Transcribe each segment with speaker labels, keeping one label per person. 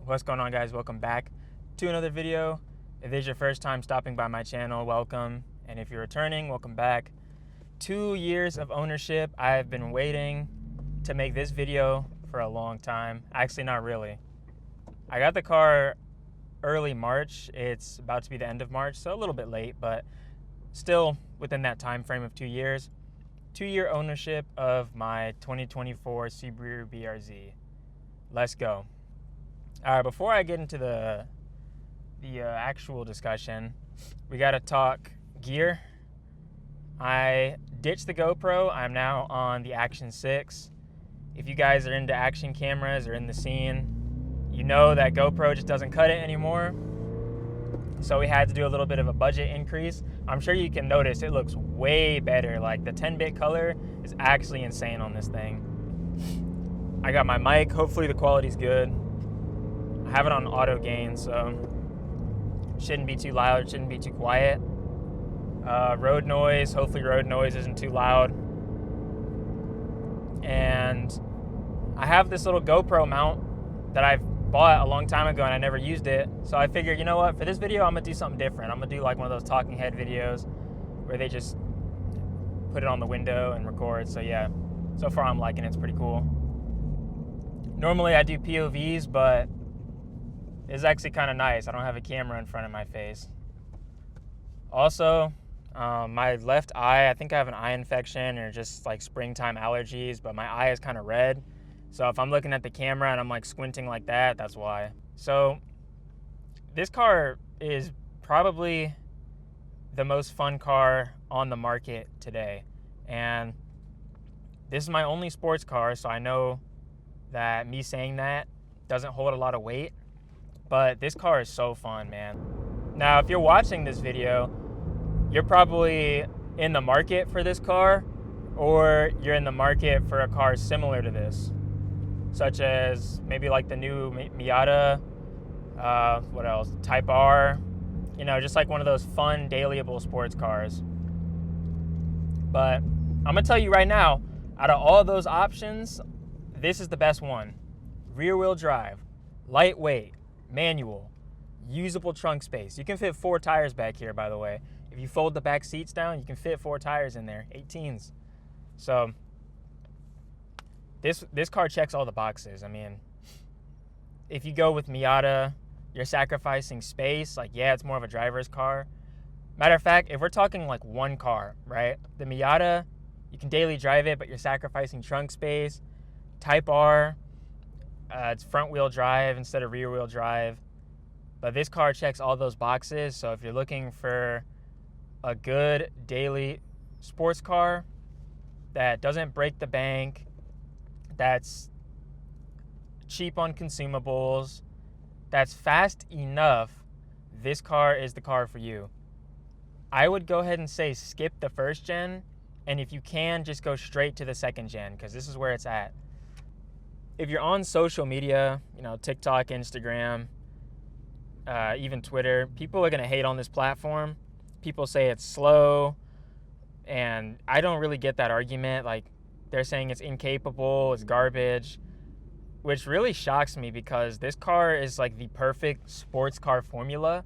Speaker 1: What's going on, guys? Welcome back to another video. If this is your first time stopping by my channel, welcome. And if you're returning, welcome back. 2 years of ownership. I've been waiting to make this video for a long time. Actually, not really. I got the car early March. It's about to be the end of March, so a little bit late, but still within that time frame of 2 years. 2-year ownership of my 2024 Subaru BRZ. Let's go. All right, before I get into the actual discussion, we got to talk gear. I ditched the GoPro. I'm now on the Action 6. If you guys are into action cameras or in the scene, you know that GoPro just doesn't cut it anymore. So we had to do a little bit of a budget increase. I'm sure you can notice it looks way better. Like the 10-bit color is actually insane on this thing. I got my mic. Hopefully the quality's good. I have it on auto gain, so shouldn't be too loud, shouldn't be too quiet. Road noise, hopefully road noise isn't too loud. And I have this little GoPro mount that I've bought a long time ago and I never used it. So I figured, you know what, for this video, I'm gonna do something different. I'm gonna do like one of those talking head videos where they just put it on the window and record. So yeah, so far I'm liking it, it's pretty cool. Normally I do POVs, but it's actually kind of nice. I don't have a camera in front of my face. Also, my left eye, I think I have an eye infection or just like springtime allergies, but my eye is kind of red. So if I'm looking at the camera and I'm like squinting like that, that's why. So this car is probably the most fun car on the market today. And this is my only sports car, so I know that me saying that doesn't hold a lot of weight. But this car is so fun, man. Now, if you're watching this video, you're probably in the market for this car, or you're in the market for a car similar to this, such as maybe like the new Miata, what else? Type R, you know, just like one of those fun dailyable sports cars. But I'm gonna tell you right now, out of all of those options, this is the best one. Rear wheel drive, lightweight, manual, usable trunk space. You can fit 4 tires back here, by the way. If you fold the back seats down, you can fit 4 tires in there, 18s. So this car checks all the boxes. I mean, if you go with Miata, you're sacrificing space. Like, yeah, it's more of a driver's car. Matter of fact, if we're talking like one car, right? The Miata, you can daily drive it, but you're sacrificing trunk space. Type R, it's front wheel drive instead of rear wheel drive. But this car checks all those boxes. So if you're looking for a good daily sports car that doesn't break the bank, that's cheap on consumables, that's fast enough, this car is the car for you. I would go ahead and say skip the first gen, and if you can, just go straight to the second gen, because this is where it's at. If you're on social media, you know, TikTok, Instagram, even Twitter, people are going to hate on this platform. People say it's slow, and I don't really get that argument. Like, they're saying it's incapable, it's garbage, which really shocks me because this car is like the perfect sports car formula.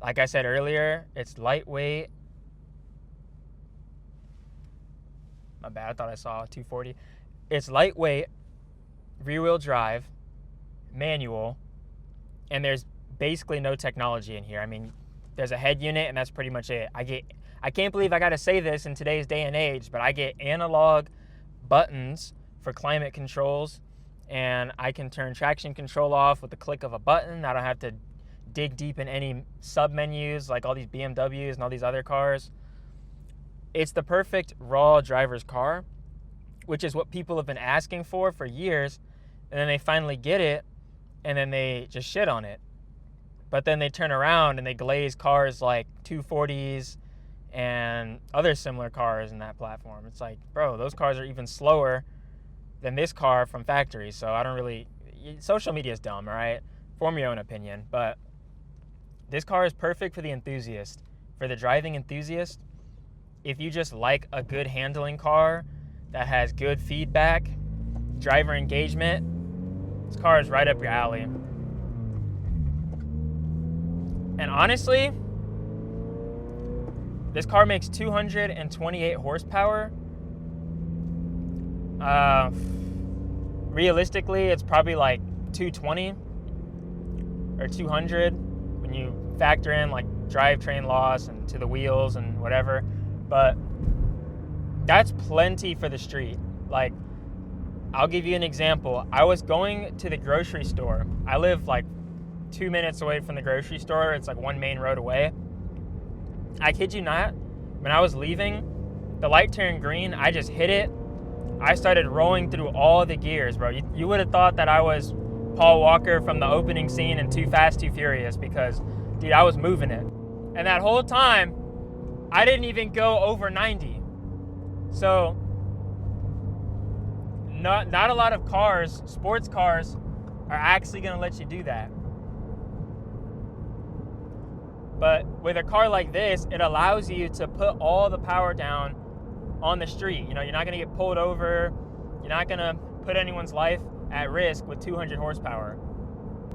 Speaker 1: Like I said earlier, it's lightweight. My bad, I thought I saw 240. It's lightweight, rear-wheel drive, manual, and there's basically no technology in here. I mean, there's a head unit, and that's pretty much it. I can't believe I got to say this in today's day and age, but I get analog buttons for climate controls, and I can turn traction control off with the click of a button. I don't have to dig deep in any sub-menus like all these BMWs and all these other cars. It's the perfect raw driver's car, which is what people have been asking for years, and then they finally get it, and then they just shit on it. But then they turn around and they glaze cars like 240s and other similar cars in that platform. It's like, bro, those cars are even slower than this car from factory. So I don't really, social media is dumb, all right? Form your own opinion. But this car is perfect for the enthusiast. For the driving enthusiast, if you just like a good handling car that has good feedback, driver engagement, this car is right up your alley. And honestly, this car makes 228 horsepower. Realistically, it's probably like 220 or 200 when you factor in like drivetrain loss and to the wheels and whatever. But that's plenty for the street. Like, I'll give you an example. I was going to the grocery store. I live like 2 minutes away from the grocery store. It's like one main road away. I kid you not, when I was leaving, the light turned green. I just hit it. I started rolling through all the gears, bro. You would have thought that I was Paul Walker from the opening scene in Too Fast, Too Furious because, dude, I was moving it. And that whole time, I didn't even go over 90. So, not a lot of cars, sports cars, are actually going to let you do that. But with a car like this, it allows you to put all the power down on the street. You know, you're not going to get pulled over. You're not going to put anyone's life at risk with 200 horsepower.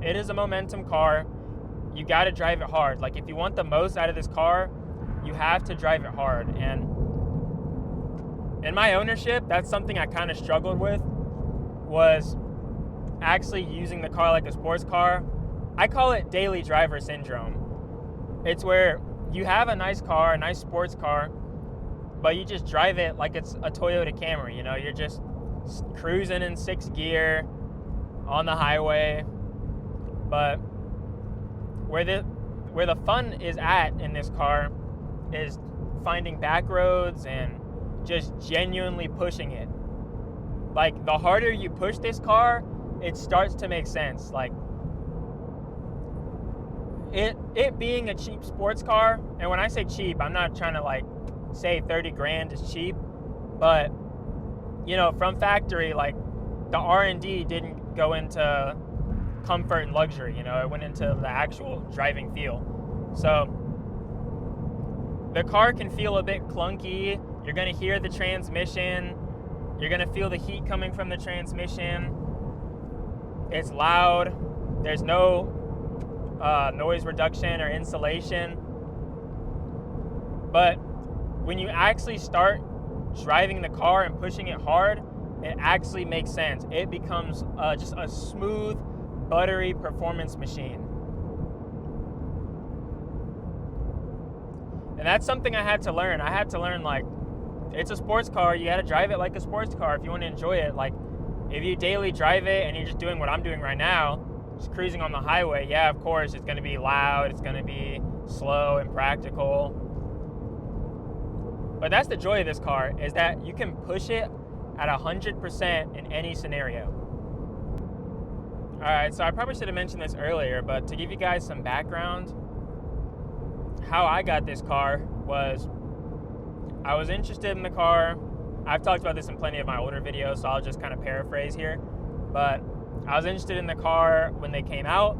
Speaker 1: It is a momentum car. You got to drive it hard. Like, if you want the most out of this car, you have to drive it hard. And in my ownership, that's something I kind of struggled with, was actually using the car like a sports car. I call it daily driver syndrome. It's where you have a nice car, a nice sports car, but you just drive it like it's a Toyota Camry. You know, you're just cruising in 6th gear on the highway. But where the fun is at in this car is finding back roads and just genuinely pushing it. Like, the harder you push this car, it starts to make sense. Like, it being a cheap sports car, and when I say cheap, I'm not trying to like say 30 grand is cheap, but you know, from factory, like, the R&D didn't go into comfort and luxury, you know, it went into the actual driving feel. So the car can feel a bit clunky. You're gonna hear the transmission. You're gonna feel the heat coming from the transmission. It's loud. There's no noise reduction or insulation. But when you actually start driving the car and pushing it hard, it actually makes sense. It becomes just a smooth, buttery performance machine. And that's something I had to learn. I had to learn, like, it's a sports car. You got to drive it like a sports car if you want to enjoy it. Like, if you daily drive it and you're just doing what I'm doing right now, just cruising on the highway, yeah, of course, it's going to be loud. It's going to be slow and practical. But that's the joy of this car, is that you can push it at 100% in any scenario. All right, so I probably should have mentioned this earlier, but to give you guys some background, how I got this car was I was interested in the car. I've talked about this in plenty of my older videos, so I'll just kind of paraphrase here. But I was interested in the car when they came out.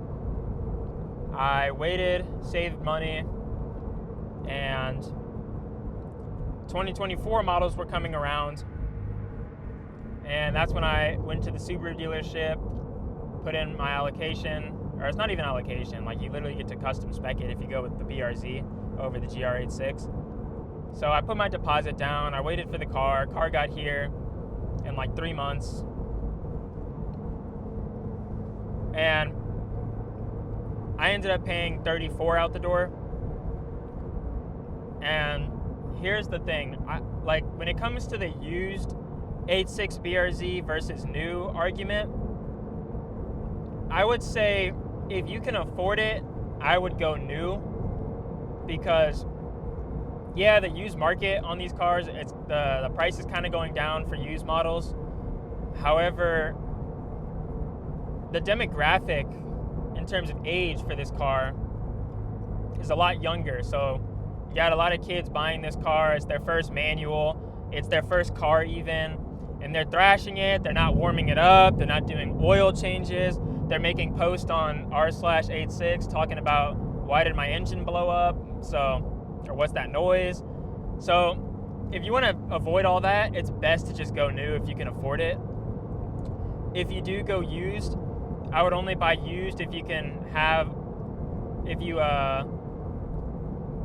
Speaker 1: I waited, saved money, and 2024 models were coming around. And that's when I went to the Subaru dealership, put in my allocation, or it's not even allocation, like, you literally get to custom spec it if you go with the BRZ over the GR86. So I put my deposit down, I waited for the car got here in like 3 months. And I ended up paying $34 out the door. And here's the thing, like, when it comes to the used 8.6 BRZ versus new argument, I would say if you can afford it, I would go new, because yeah, the used market on these cars, it's the price is kind of going down for used models. However, the demographic in terms of age for this car is a lot younger. So you got a lot of kids buying this car. It's their first manual. It's their first car even. And they're thrashing it. They're not warming it up. They're not doing oil changes. They're making posts on r/86 talking about, why did my engine blow up? Or what's that noise? So if you want to avoid all that, it's best to just go new if you can afford it. If you do go used, I would only buy used if you can have if you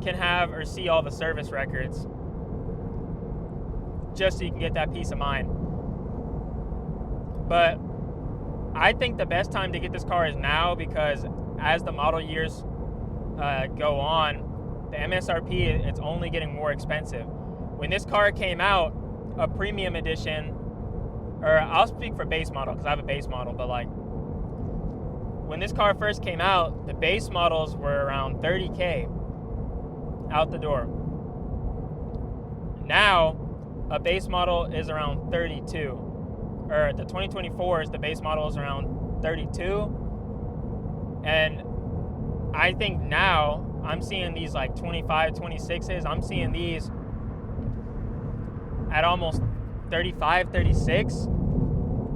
Speaker 1: can have or see all the service records, just so you can get that peace of mind. But I think the best time to get this car is now, because as the model years go on, the MSRP, it's only getting more expensive. When this car came out, a premium edition, or I'll speak for base model because I have a base model, but like when this car first came out, the base models were around $30K out the door. Now, a base model is around 32, or the 2024s, the base model is around 32. And I think now I'm seeing these like 25, 26s. I'm seeing these at almost 35, 36.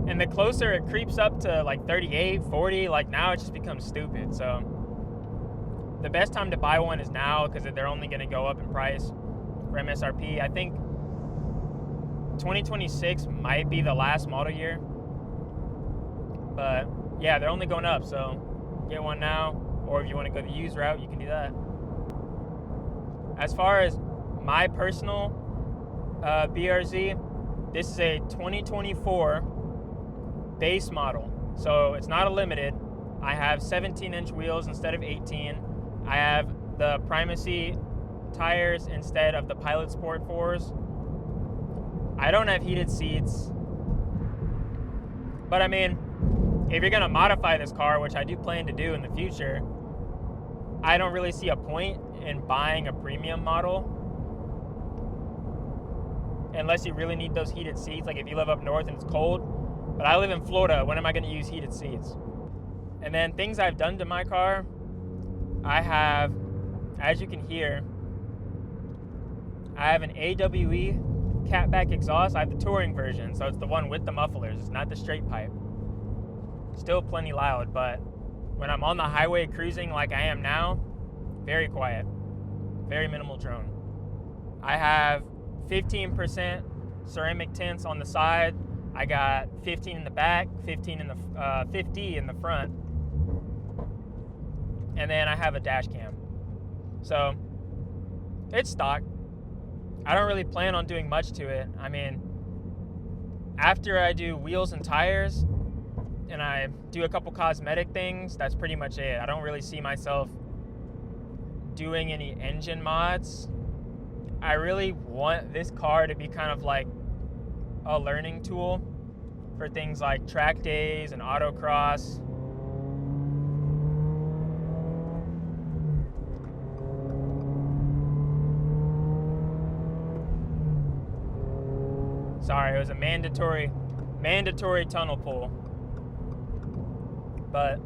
Speaker 1: And the closer it creeps up to like 38, 40, like now it just becomes stupid. So the best time to buy one is now, because they're only going to go up in price for MSRP. I think 2026 might be the last model year. But yeah, they're only going up. So get one now, or if you want to go the used route, you can do that. As far as my personal BRZ, this is a 2024 base model, so it's not a limited. I have 17-inch wheels instead of 18. I have the Primacy tires instead of the Pilot Sport 4s. I don't have heated seats, but I mean, if you're gonna modify this car, which I do plan to do in the future, I don't really see a point in buying a premium model unless you really need those heated seats. Like if you live up north and it's cold, but I live in Florida, when am I going to use heated seats? And then things I've done to my car, I have, as you can hear, I have an AWE catback exhaust. I have the touring version, so it's the one with the mufflers. It's not the straight pipe. Still plenty loud, but when I'm on the highway cruising like I am now, very quiet, very minimal drone. I have 15% ceramic tints on the side. I got 15 in the back, 50 in the front, and then I have a dash cam. So it's stock. I don't really plan on doing much to it. I mean, after I do wheels and tires and I do a couple cosmetic things, that's pretty much it. I don't really see myself doing any engine mods. I really want this car to be kind of like a learning tool for things like track days and autocross. Sorry, it was a mandatory tunnel pull. But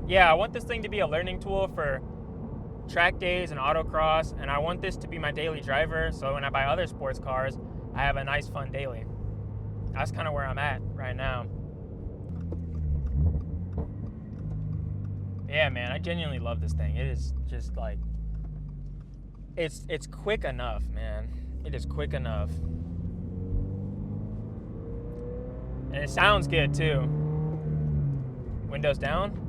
Speaker 1: yeah, I want this thing to be a learning tool for track days and autocross, and I want this to be my daily driver, so when I buy other sports cars, I have a nice fun daily. That's kind of where I'm at right now. Yeah, man, I genuinely love this thing. It is just like, it's quick enough, man. It is quick enough. And it sounds good too. Windows down.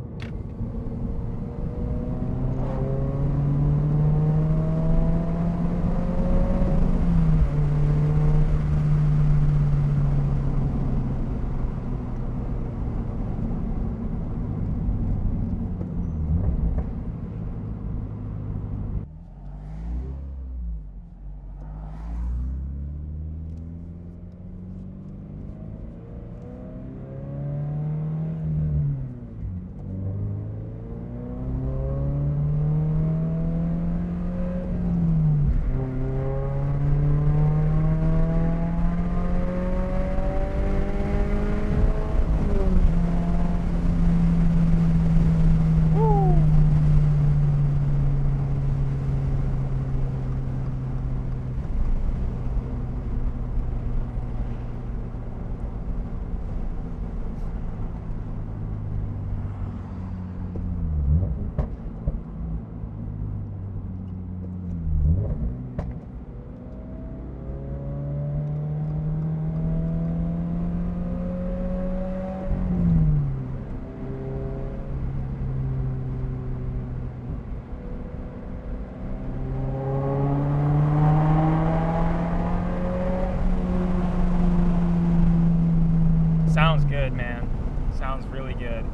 Speaker 1: Sounds good, man. Sounds really good.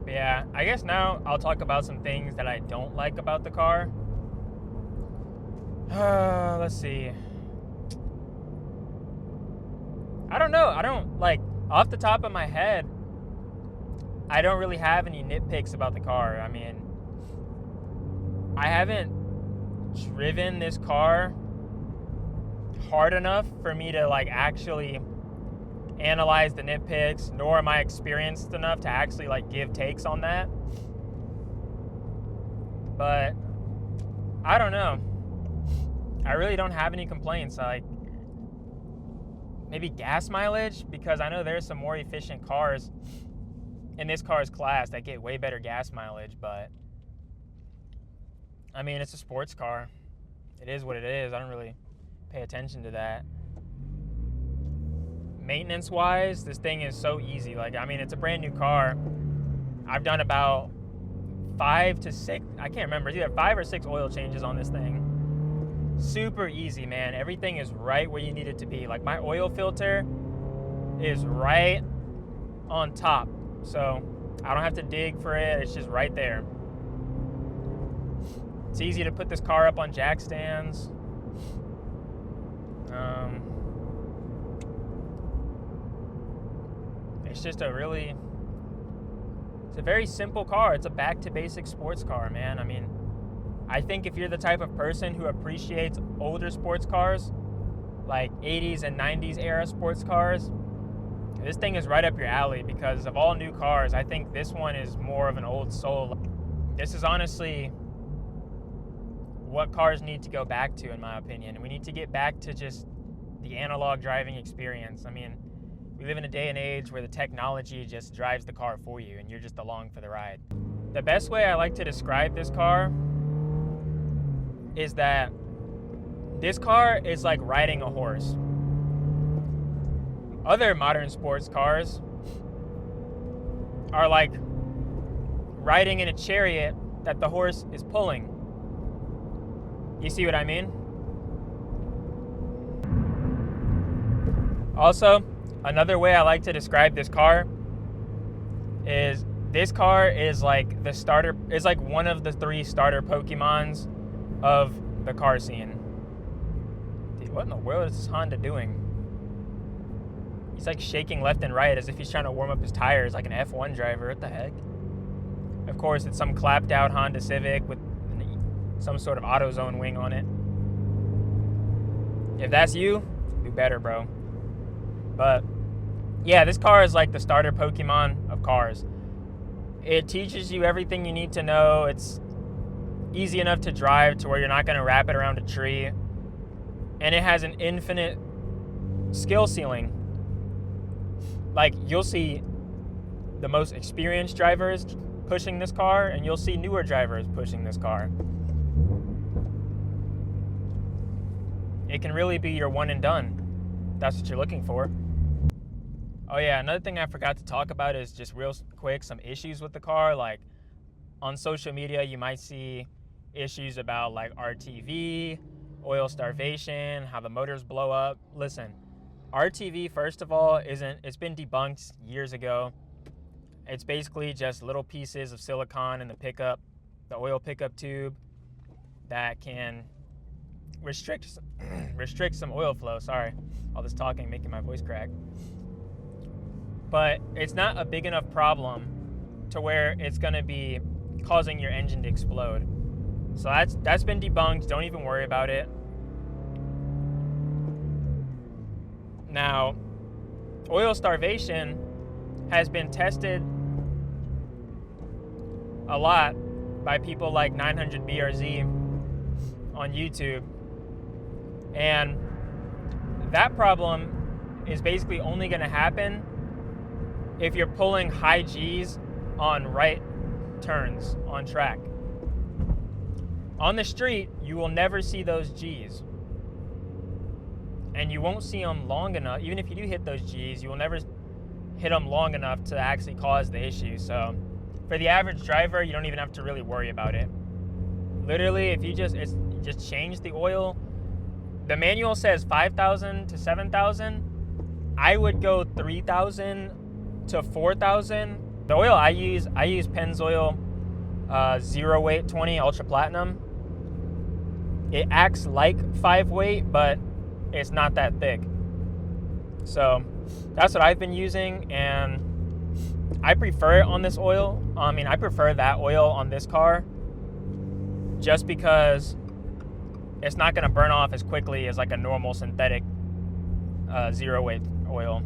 Speaker 1: But yeah, I guess now I'll talk about some things that I don't like about the car. Let's see. I don't know. I don't, like, off the top of my head, I don't really have any nitpicks about the car. I mean, I haven't driven this car hard enough for me to, like, actually analyze the nitpicks, nor am I experienced enough to actually, like, give takes on that. But I don't know. I really don't have any complaints. Like, maybe gas mileage, because I know there's some more efficient cars in this car's class that get way better gas mileage, but I mean, it's a sports car. It is what it is. I don't really pay attention to that. Maintenance wise, this thing is so easy. Like, I mean, it's a brand new car. I've done about 5 to 6, I can't remember, it's either 5 or 6 oil changes on this thing. Super easy, man. Everything is right where you need it to be. Like, my oil filter is right on top, so I don't have to dig for it. It's just right there. It's easy to put this car up on jack stands. It's just it's a very simple car. It's a back to basic sports car, man. I mean, I think if you're the type of person who appreciates older sports cars, like 80s and 90s era sports cars, this thing is right up your alley, because of all new cars, I think this one is more of an old soul. This is honestly what cars need to go back to, in my opinion. We need to get back to just the analog driving experience. I mean, we live in a day and age where the technology just drives the car for you and you're just along for the ride. The best way I like to describe this car is that this car is like riding a horse. Other modern sports cars are like riding in a chariot that the horse is pulling. You see what I mean? Also, another way I like to describe this car is this car is like the starter, is like one of the 3 starter Pokemons of the car scene. Dude, what in the world is this Honda doing? He's like shaking left and right as if he's trying to warm up his tires like an F1 driver. What the heck? Of course, it's some clapped out Honda Civic with some sort of AutoZone wing on it. If that's you, do better, bro. But yeah, this car is like the starter Pokemon of cars. It teaches you everything you need to know. It's easy enough to drive to where you're not going to wrap it around a tree. And it has an infinite skill ceiling. Like, you'll see the most experienced drivers pushing this car, and you'll see newer drivers pushing this car. It can really be your one and done. That's what you're looking for. Oh yeah, another thing I forgot to talk about is just real quick some issues with the car. Like, on social media, you might see issues about like RTV, oil starvation, how the motors blow up. Listen, RTV, first of all, it's been debunked years ago. It's basically just little pieces of silicone in the pickup, the oil pickup tube, that can restrict some oil flow. Sorry, all this talking making my voice crack. But it's not a big enough problem to where it's going to be causing your engine to explode. So that's been debunked. Don't even worry about it. Now, oil starvation has been tested a lot by people like 900 BRZ on YouTube. And that problem is basically only going to happen if you're pulling high G's on right turns on track. On the street, you will never see those G's. and you won't see them long enough. Even if you do hit those G's, you will never hit them long enough to actually cause the issue. So for the average driver, you don't even have to really worry about it. Literally, if you just change the oil, the manual says 5,000 to 7,000. I would go 3,000 to 4,000. The oil I use Pennzoil 0 weight 20 Ultra Platinum. It acts like 5 weight, but it's not that thick. So that's what I've been using, and I prefer it on this oil. I prefer that oil on this car just because it's not going to burn off as quickly as like a normal synthetic 0 weight oil.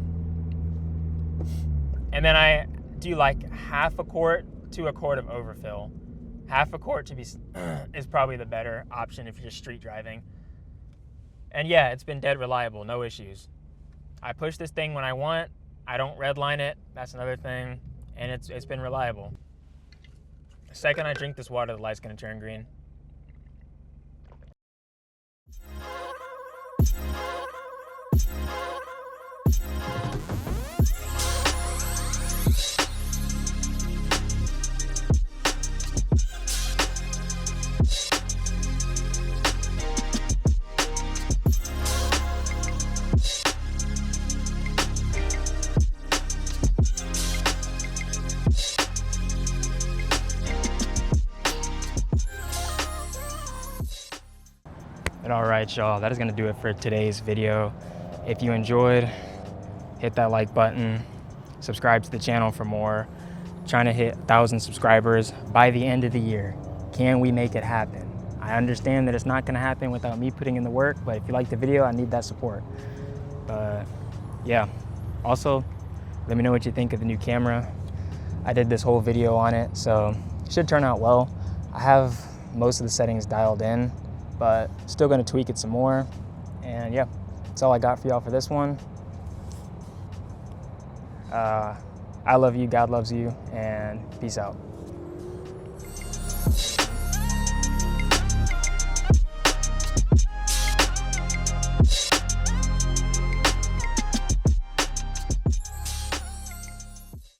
Speaker 1: And then I do like half a quart to a quart of overfill. Half a quart is probably the better option if you're just street driving. And yeah, it's been dead reliable, no issues. I push this thing when I want. I don't redline it. That's another thing. And it's been reliable. The second I drink this water, the light's gonna turn green. But all right, y'all, that is gonna do it for today's video. If you enjoyed, hit that like button, subscribe to the channel for more. Trying to hit 1,000 subscribers by the end of the year. Can we make it happen? I understand that it's not gonna happen without me putting in the work, but if you like the video, I need that support. But yeah, also, let me know what you think of the new camera. I did this whole video on it, so it should turn out well. I have most of the settings dialed in, but still gonna tweak it some more. And yeah, that's all I got for y'all for this one. I love you, God loves you, and peace out.